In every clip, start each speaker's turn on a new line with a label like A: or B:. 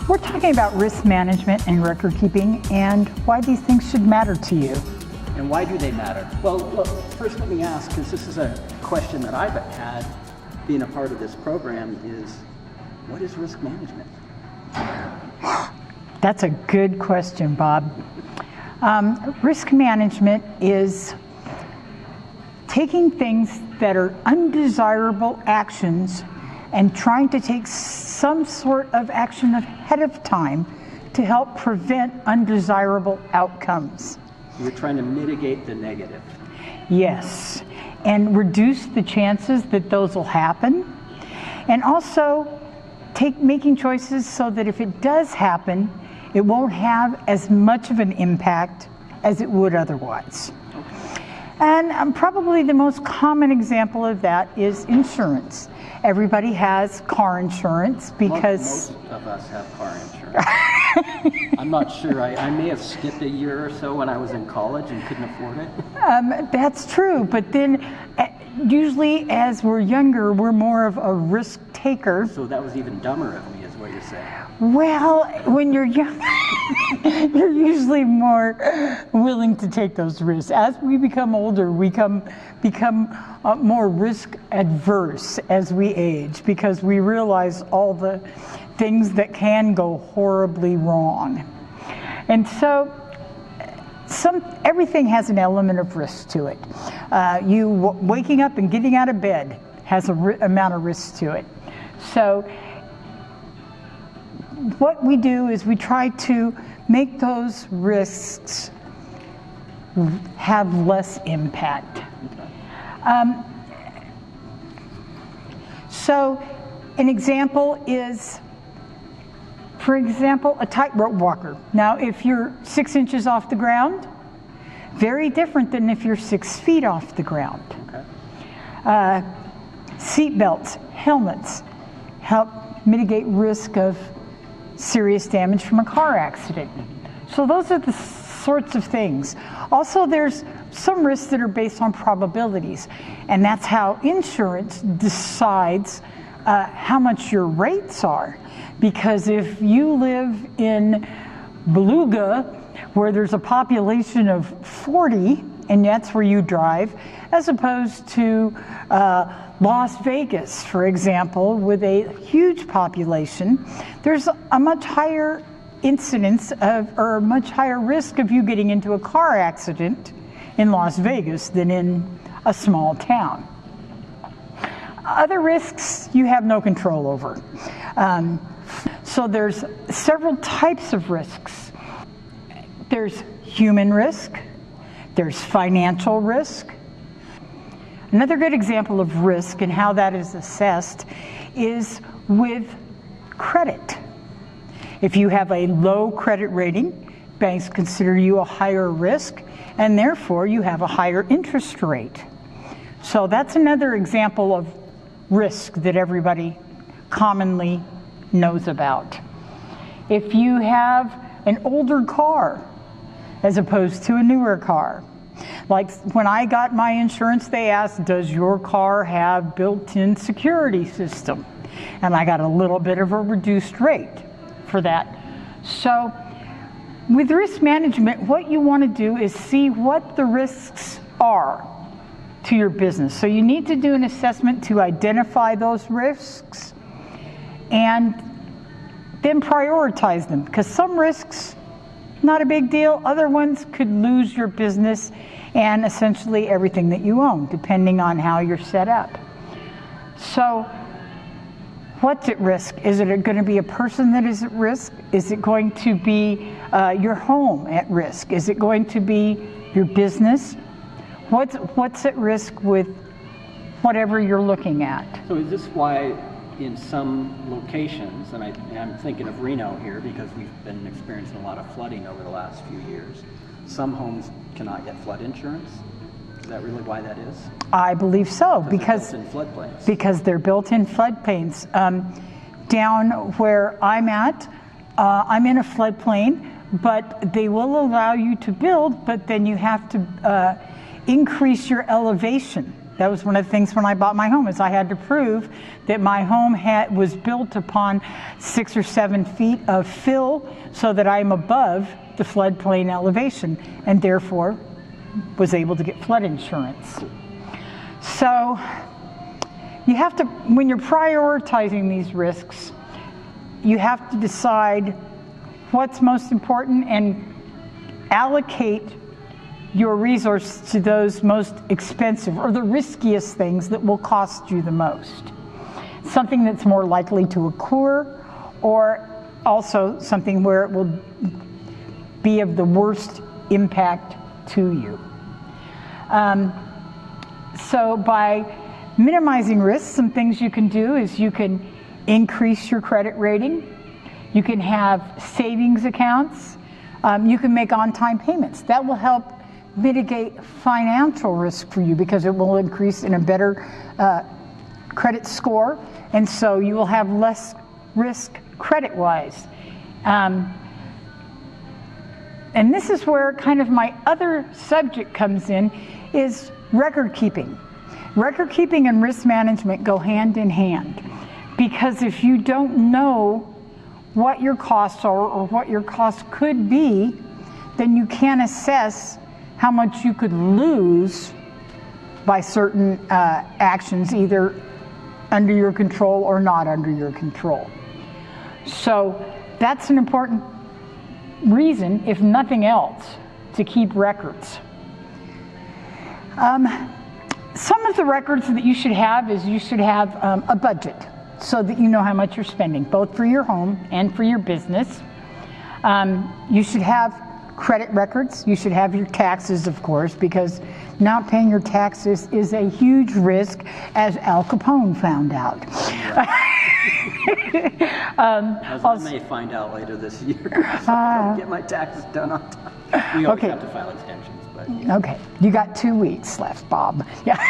A: We're talking about risk management and record keeping and why these things should matter to you.
B: And why do they matter? Well, look, first let me ask, because this is a question that I've had being a part of this program, is what is risk management?
A: That's a good question, Bob. Risk management is taking things that are undesirable actions and trying to take some sort of action ahead of time to help prevent undesirable outcomes.
B: So you're trying to mitigate the negative.
A: Yes, and reduce the chances that those will happen, and also making choices so that if it does happen, it won't have as much of an impact as it would otherwise. And probably the most common example of that is insurance. Everybody has car insurance because...
B: Most of us have car insurance. I'm not sure. I may have skipped a year or so when I was in college and couldn't afford it.
A: That's true, but then usually as we're younger, we're more of a risk taker.
B: So that was even dumber of me, is what you're saying.
A: Well, when you're young, you're usually more willing to take those risks. As we become older, we become more risk adverse as we age because we realize all the things that can go horribly wrong. And so everything has an element of risk to it. Waking up and getting out of bed has an amount of risk to it. So what we do is we try to make those risks have less impact. So an example is, for example, a tightrope walker. Now, if you're 6 inches off the ground, very different than if you're 6 feet off the ground.
B: Okay.
A: Seat belts, helmets help mitigate risk of serious damage from a car accident. So those are the sorts of things. Also, there's some risks that are based on probabilities, and that's how insurance decides how much your rates are. Because if you live in Beluga, where there's a population of 40, and that's where you drive, as opposed to Las Vegas, for example, with a huge population, there's a much higher incidence of, or a much higher risk of you getting into a car accident in Las Vegas than in a small town. Other risks you have no control over. So there's several types of risks. There's human risk, there's financial risk. Another good example of risk and how that is assessed is with credit. If you have a low credit rating, banks consider you a higher risk, and therefore you have a higher interest rate. So that's another example of risk that everybody commonly knows about. If you have an older car as opposed to a newer car, like when I got my insurance, they asked, does your car have built-in security system? And I got a little bit of a reduced rate for that. So with risk management, what you want to do is see what the risks are to your business. So you need to do an assessment to identify those risks and then prioritize them, because some risks, not a big deal. Other ones could lose your business and essentially everything that you own, depending on how you're set up. So what's at risk? Is it going to be a person that is at risk? Is it going to be your home at risk? Is it going to be your business? What's at risk with whatever you're looking at?
B: So is this why in some locations, and I'm thinking of Reno here because we've been experiencing a lot of flooding over the last few years, some homes cannot get flood insurance? Is that really why that is?
A: I believe so, because
B: they're built-in floodplains.
A: Because they're built-in floodplains. Down where I'm at, I'm in a floodplain, but they will allow you to build, but then you have to increase your elevation That was one of the things when I bought my home, is I had to prove that my home was built upon 6 or 7 feet of fill, so that I'm above the floodplain elevation, and therefore was able to get flood insurance. So you have to, when you're prioritizing these risks, you have to decide what's most important and allocate your resources to those most expensive or the riskiest things that will cost you the most. Something that's more likely to occur, or also something where it will be of the worst impact to you. So by minimizing risks, some things you can do is you can increase your credit rating. You can have savings accounts. You can make on-time payments. That will help mitigate financial risk for you, because it will increase in a better credit score, and so you will have less risk credit-wise. And this is where kind of my other subject comes in, is record keeping. Record keeping and risk management go hand in hand, because if you don't know what your costs are or what your costs could be, then you can't assess how much you could lose by certain actions, either under your control or not under your control. So that's an important reason, if nothing else, to keep records. Some of the records that you should have is you should have a budget, so that you know how much you're spending, both for your home and for your business. You should have credit records. You should have your taxes, of course, because not paying your taxes is a huge risk, as Al Capone found out.
B: As I may find out later this year, if I don't get my taxes done on time. We always have to file extensions, but yeah.
A: Okay, you got 2 weeks left, Bob. Yeah.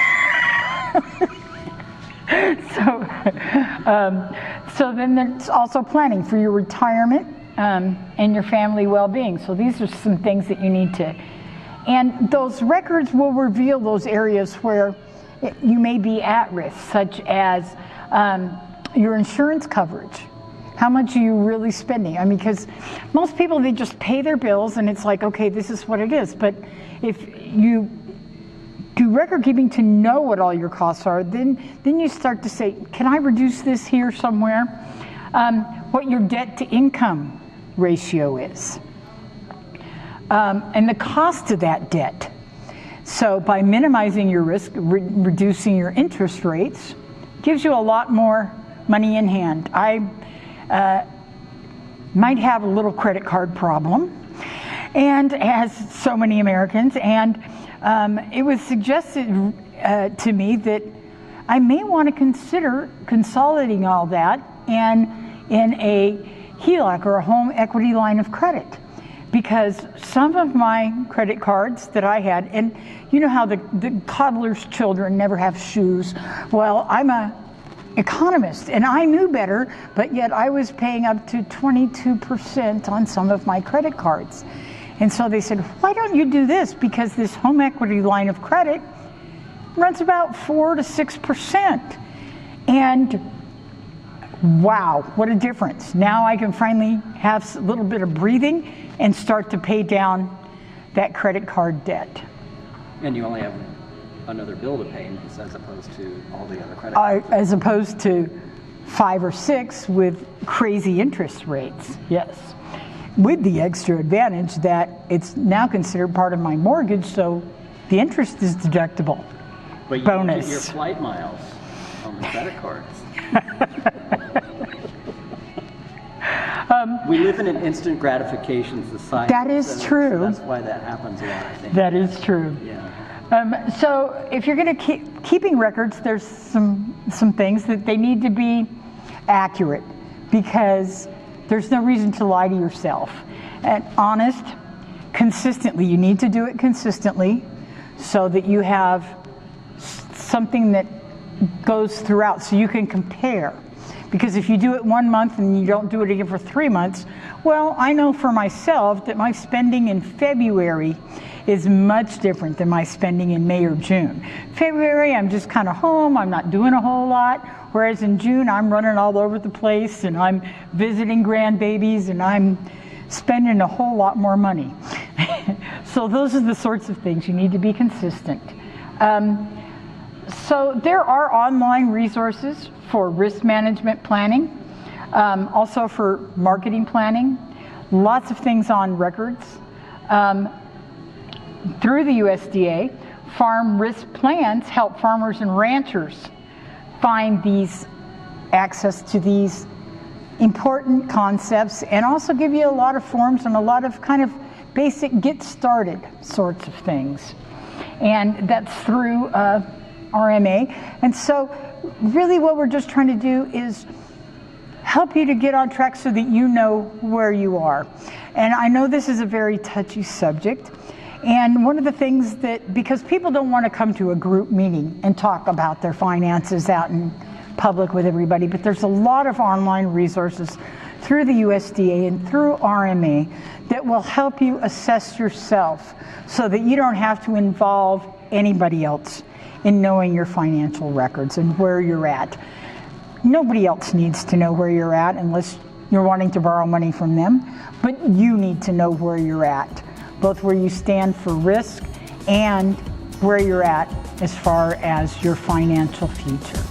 A: So then there's also planning for your retirement and your family well-being. So these are some things that you need to, and those records will reveal those areas where you may be at risk, such as your insurance coverage. How much are you really spending? I mean, because most people, they just pay their bills and it's like, okay, this is what it is. But if you do record keeping to know what all your costs are, then you start to say, can I reduce this here somewhere? What your debt to income ratio is, and the cost of that debt. So by minimizing your risk, reducing your interest rates, gives you a lot more money in hand. I might have a little credit card problem, and as so many Americans, and it was suggested to me that I may want to consider consolidating all that and in a HELOC, or a home equity line of credit, because some of my credit cards that I had, and you know how the coddler's children never have shoes. Well, I'm a economist and I knew better, but yet I was paying up to 22% on some of my credit cards. And so they said, why don't you do this? Because this home equity line of credit runs about 4 to 6%. And wow, what a difference. Now I can finally have a little bit of breathing and start to pay down that credit card debt.
B: And you only have another bill to pay as opposed to all the other credit cards.
A: As opposed to 5 or 6 with crazy interest rates, yes. With the extra advantage that it's now considered part of my mortgage, so the interest is deductible.
B: But you
A: Bonus.
B: get your flight miles on the credit cards. We live in an instant gratification society.
A: That is true.
B: That's why that happens a lot, I think.
A: That is true.
B: Yeah.
A: So if you're going to keeping records, there's some things that they need to be accurate, because there's no reason to lie to yourself. And honest, consistently. You need to do it consistently so that you have something that goes throughout, so you can compare. Because if you do it 1 month and you don't do it again for 3 months, well, I know for myself that my spending in February is much different than my spending in May or June. February, I'm just kind of home, I'm not doing a whole lot, whereas in June, I'm running all over the place and I'm visiting grandbabies and I'm spending a whole lot more money. So those are the sorts of things. You need to be consistent. So there are online resources for risk management planning, also for marketing planning, lots of things on records. Through the USDA, farm risk plans help farmers and ranchers find access to these important concepts, and also give you a lot of forms and a lot of kind of basic get started sorts of things. And that's through RMA. And so really what we're just trying to do is help you to get on track so that you know where you are. And I know this is a very touchy subject. And one of the things that, because people don't want to come to a group meeting and talk about their finances out in public with everybody, but there's a lot of online resources through the USDA and through RMA that will help you assess yourself so that you don't have to involve anybody else in knowing your financial records and where you're at. Nobody else needs to know where you're at unless you're wanting to borrow money from them, but you need to know where you're at, both where you stand for risk and where you're at as far as your financial future.